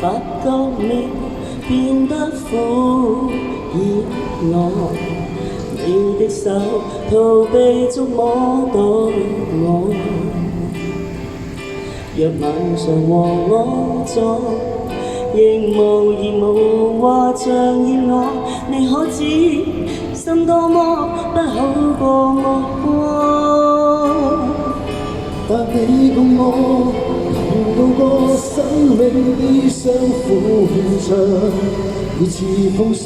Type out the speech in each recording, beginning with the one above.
發覺你變得敷衍我，你的手逃避觸摸到我。若晚上和我坐，仍無言無話像厭我，你可知心多麼不好過我？但你共我同渡過生命悲傷苦暢，每次風霜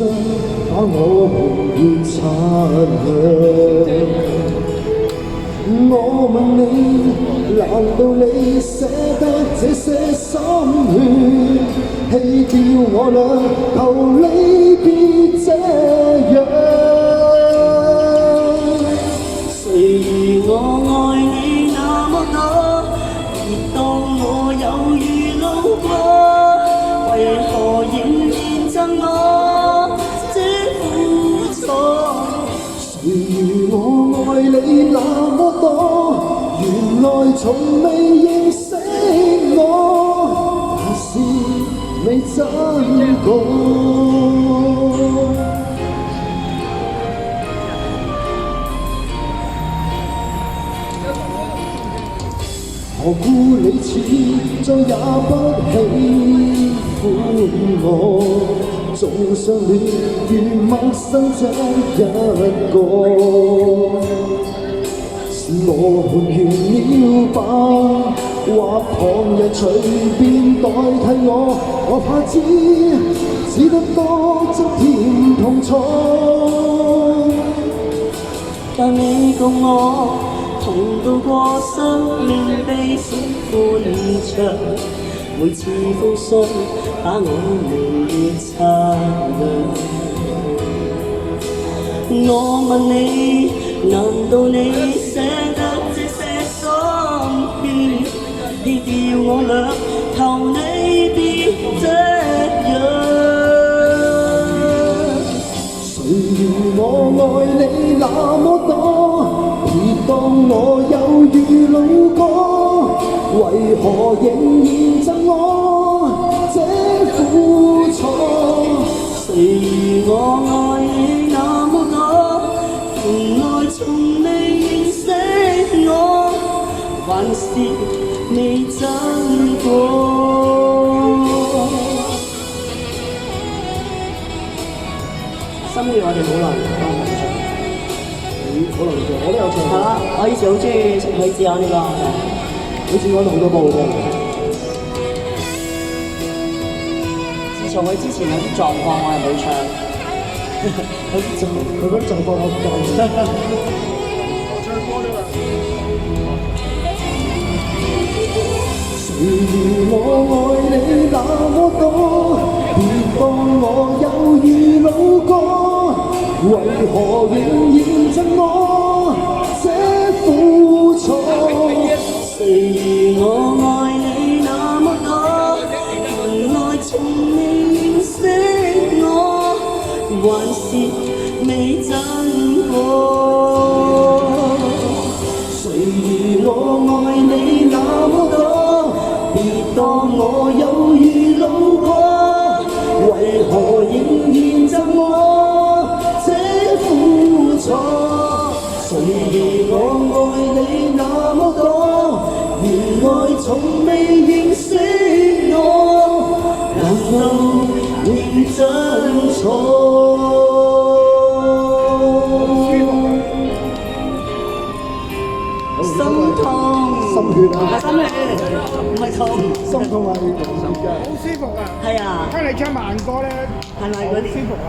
把我們越擦亮。我問你，難道你捨得這些心血，棄掉我倆，求你別這樣。誰如我愛你那麼多，別當我有如路過，為何仍然憎我這苦楚？誰如我愛你那麼多，原來從未認識我，還是未真過。何故你似再也不喜歡我？縱相戀如陌生這一個，是我們完了吧？或旁人隨便代替我，我怕只得多則甜同錯。但你共我同渡過生命悲喜歡暢，每次風霜把我們越擦亮。我問你，難道你捨得這些心血，棄掉我倆，求你別這樣。誰如我愛你那麼多，別當我有如路過，為何仍然憎我這苦楚？誰如我愛你那麼多，原來從未認識我，還是未真過。心血我哋好耐冇當緊唱，可能我都有唱。係啦，我以前好中意許志安呢個，好似我好多部㗎。自從佢之前有啲狀況，我係冇唱。佢嗰啲狀況我唔介意。我唱歌啫嘛。誰如我愛你那麼多，別當我有如路過，為何仍然憎我這苦楚？誰如我愛你那麼多，原來從未認識我，還是未真過。誰如我愛你那麼多，別當我有如路過，為何仍然憎我這苦楚？誰如我愛你那麼多，原來從未認識我，難道認真錯？心痛，心血啊！心血，唔係痛，心痛啊！好舒服啊！係啊，聽你唱慢歌咧，係咪嗰啲？舒服啊！